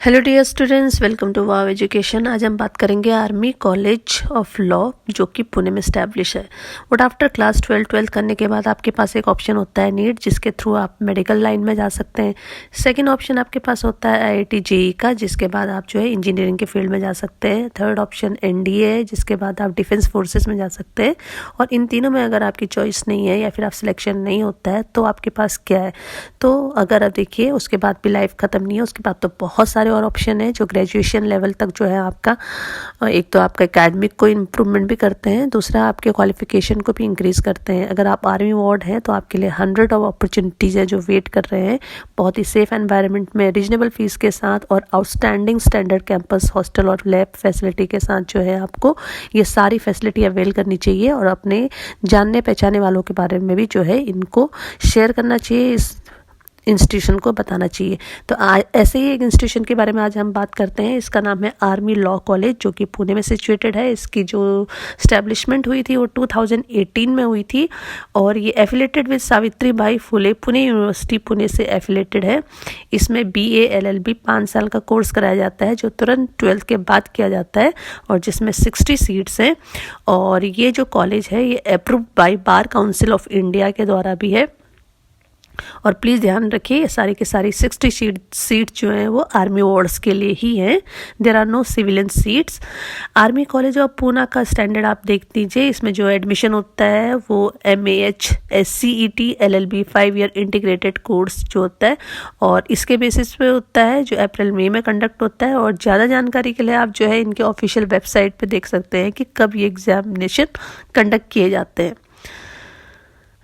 Hello dear students, welcome to wow education. आज हम बात करेंगे आर्मी कॉलेज ऑफ लॉ जो कि पुणे में इस्टेब्लिश है। बट आफ्टर क्लास 12 करने के बाद आपके पास एक ऑप्शन होता है नीट, जिसके थ्रू आप मेडिकल लाइन में जा सकते हैं। सेकंड ऑप्शन आपके पास होता है आईआईटी जेईई का, जिसके बाद आप जो है इंजीनियरिंग के फील्ड में जा सकते हैं। थर्ड ऑप्शन एनडीए है, जिसके बाद आप डिफेंस फोर्सेस में जा सकते हैं। और इन तीनों में अगर आपकी चॉइस नहीं है या फिर आप सिलेक्शन नहीं होता है तो आपके पास क्या है। तो अगर आप देखिए उसके बाद भी लाइफ ख़त्म नहीं है, उसके बाद तो बहुत सारे और ऑप्शन है जो ग्रेजुएशन लेवल तक जो है आपका, एक तो आपका एकेडमिक को इम्प्रूवमेंट भी करते हैं, दूसरा आपके क्वालिफिकेशन को भी इंक्रीज करते हैं। अगर आप आर्मी वार्ड हैं तो आपके लिए 100 ऑफ अपॉर्चुनिटीज़ है जो वेट कर रहे हैं, बहुत ही सेफ एनवायरनमेंट में, रीजनेबल फीस के साथ और आउटस्टैंडिंग स्टैंडर्ड कैंपस, हॉस्टल और लैब फैसिलिटी के साथ जो है आपको ये सारी फैसिलिटी अवेल करनी चाहिए। और अपने जानने पहचाने वालों के बारे में भी जो है इनको शेयर करना चाहिए, इस इंस्टीट्यूशन को बताना चाहिए। तो ऐसे ही एक इंस्टीट्यूशन के बारे में आज हम बात करते हैं। इसका नाम है आर्मी लॉ कॉलेज, जो कि पुणे में सिचुएटेड है। इसकी जो स्टैब्लिशमेंट हुई थी वो 2018 में हुई थी और ये affiliated with Savitri by Phule Pune university Pune से एफिलेटेड है। इसमें BA LLB 5 साल का कोर्स कराया जाता है, जो तुरंत 12th के बाद किया जाता है और जिसमें 60 सीट्स हैं। और ये जो कॉलेज है ये approved by bar council of India के द्वारा भी है। और प्लीज़ ध्यान रखिए ये सारी की सारी 60 सीट जो हैं वो आर्मी वार्ड्स के लिए ही हैं। There are no civilian seats. Army college of Poona का स्टैंडर्ड आप देख लीजिए। इसमें जो एडमिशन होता है वो MAH SCET LLB 5 year integrated course जो होता है और इसके बेसिस पे होता है, जो अप्रैल मई में कंडक्ट होता है। और ज़्यादा जानकारी के लिए आप जो है इनके ऑफिशियल वेबसाइट पे देख सकते हैं कि कब ये एग्जामिनेशन कंडक्ट किए जाते हैं।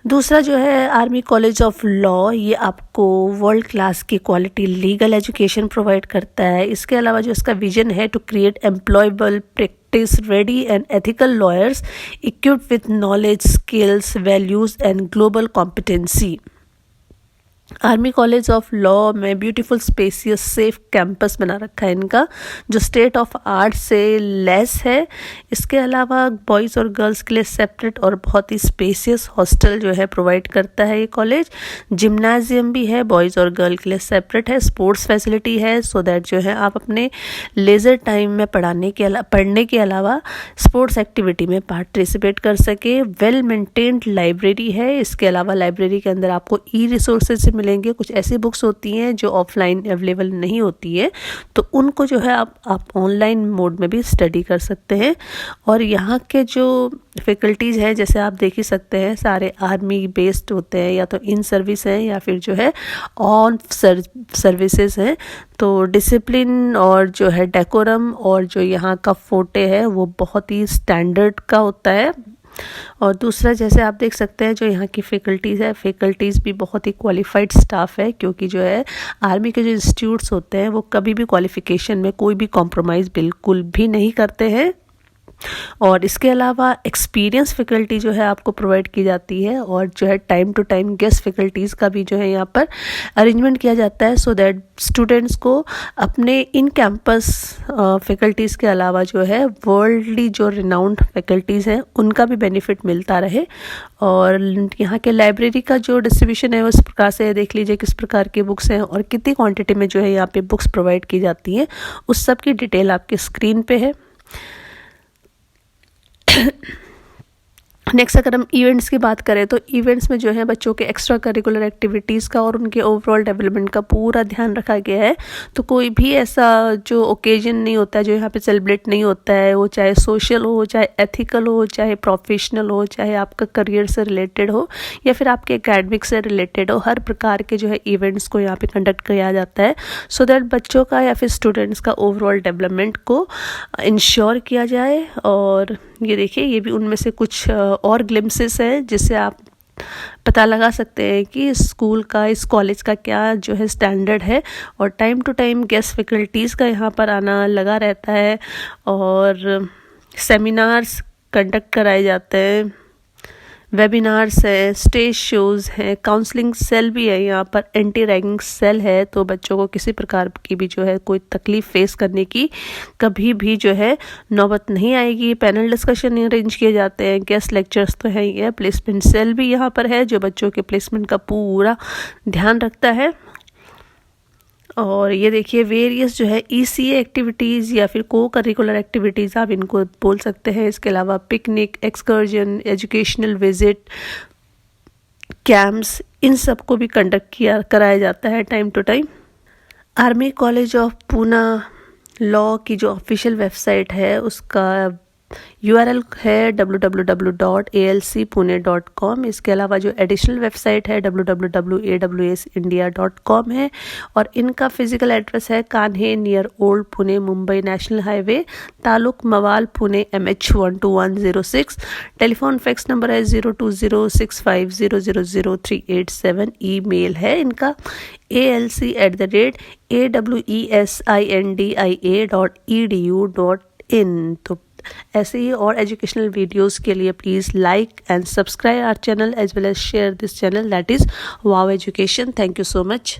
दूसरा जो है आर्मी कॉलेज ऑफ लॉ, ये आपको वर्ल्ड क्लास की क्वालिटी लीगल एजुकेशन प्रोवाइड करता है। इसके अलावा जो इसका विजन है to create employable practice ready and ethical lawyers equipped with knowledge, skills, values and global competency. Army college of law में ब्यूटीफुल स्पेसियस सेफ कैंपस बना रखा है इनका, जो स्टेट ऑफ आर्ट से लेस है। इसके अलावा बॉयज़ और गर्ल्स के लिए सेपरेट और बहुत ही स्पेसियस हॉस्टल जो है प्रोवाइड करता है ये कॉलेज। जिम्नाजियम भी है, बॉयज़ और गर्ल के लिए सेपरेट है। स्पोर्ट्स फैसिलिटी है, सो दैट जो है आप अपने लेज़र टाइम में पढ़ने के अलावा स्पोर्ट्स एक्टिविटी में पार्टिसिपेट कर सके। वेल मेंटेन्ड लाइब्रेरी है। इसके अलावा लाइब्रेरी के अंदर आपको रिसोर्सेज मिलेंगे। कुछ ऐसी बुक्स होती हैं जो ऑफलाइन अवेलेबल नहीं होती है, तो उनको जो है आप ऑनलाइन मोड में भी स्टडी कर सकते हैं। और यहाँ के जो फैकल्टीज़ हैं, जैसे आप देख ही सकते हैं, सारे आर्मी बेस्ड होते हैं, या तो इन सर्विस हैं या फिर जो है ऑन सर्विसेज हैं। तो डिसिप्लिन और जो है डेकोरम और जो यहाँ का फोटे है वो बहुत ही स्टैंडर्ड का होता है। और दूसरा, जैसे आप देख सकते हैं, जो यहाँ की फैकल्टीज़ है, फैकल्टीज़ भी बहुत ही क्वालिफाइड स्टाफ है, क्योंकि जो है आर्मी के जो इंस्टीट्यूट्स होते हैं वो कभी भी क्वालिफिकेशन में कोई भी कॉम्प्रोमाइज़ बिल्कुल भी नहीं करते हैं। और इसके अलावा एक्सपीरियंस फैकल्टी जो है आपको प्रोवाइड की जाती है और जो है time to time guest faculties का भी जो है यहाँ पर अरेंजमेंट किया जाता है, सो दैट स्टूडेंट्स को अपने इन कैंपस फैकल्टीज़ के अलावा जो है वर्ल्डली जो रिनाउंड फैकल्टीज़ हैं उनका भी बेनिफिट मिलता रहे। और यहाँ के लाइब्रेरी का जो डिस्ट्रीब्यूशन है उस प्रकार से देख लीजिए किस प्रकार की बुक्स हैं और कितनी क्वांटिटी में जो है यहाँ पे बुक्स प्रोवाइड की जाती हैं, उस सब की डिटेल आपके स्क्रीन पे है। नेक्स्ट, अगर हम इवेंट्स की बात करें तो इवेंट्स में जो है बच्चों के एक्स्ट्रा करिकुलर एक्टिविटीज़ का और उनके ओवरऑल डेवलपमेंट का पूरा ध्यान रखा गया है। तो कोई भी ऐसा जो ओकेजन नहीं होता है जो यहाँ पे सेलिब्रेट नहीं होता है, वो चाहे सोशल हो, चाहे एथिकल हो, चाहे प्रोफेशनल हो, चाहे आपका करियर से रिलेटेड हो या फिर आपके एकेडमिक से रिलेटेड हो, हर प्रकार के जो है इवेंट्स को यहाँ पे कंडक्ट किया जाता है, सो दैट बच्चों का या फिर स्टूडेंट्स का ओवरऑल डेवलपमेंट को इंश्योर किया जाए। और ये देखिए, ये भी उनमें से कुछ और ग्लिम्सेस है जिससे आप पता लगा सकते हैं कि इस स्कूल का, इस कॉलेज का क्या जो है स्टैंडर्ड है। और time to time guest faculties का यहाँ पर आना लगा रहता है और सेमिनार्स कंडक्ट कराए जाते हैं, वेबिनार्स है, स्टेज शोज़ हैं, काउंसलिंग सेल भी है यहाँ पर, एंटी रैगिंग सेल है। तो बच्चों को किसी प्रकार की भी जो है कोई तकलीफ़ फेस करने की कभी भी जो है नौबत नहीं आएगी। पैनल डिस्कशन अरेंज किए जाते हैं, गेस्ट लेक्चर्स तो है ही है, प्लेसमेंट सेल भी यहाँ पर है जो बच्चों के प्लेसमेंट का पूरा ध्यान रखता है। और ये देखिए वेरियस जो है ECA एक्टिविटीज़ या फिर को करिकुलर एक्टिविटीज़ आप इनको बोल सकते हैं। इसके अलावा picnic, excursion, educational visit, camps, इन सब को भी कंडक्ट कराया जाता है time to time. Army college of Poona law की जो ऑफिशियल वेबसाइट है उसका URL है www.alcpune.com। इसके अलावा जो एडिशनल वेबसाइट है www.awsindia.com है। और इनका फिजिकल एड्रेस है Kanhe near old Pune Mumbai national highway, taluk Maval Pune MH12106। Telephone fax number है 020650000387। ईमेल है इनका alc@awesindia.edu.in। तो ऐसे ही और एजुकेशनल वीडियोस के लिए please like and subscribe our channel as well as share this channel that is wow education. Thank you so much.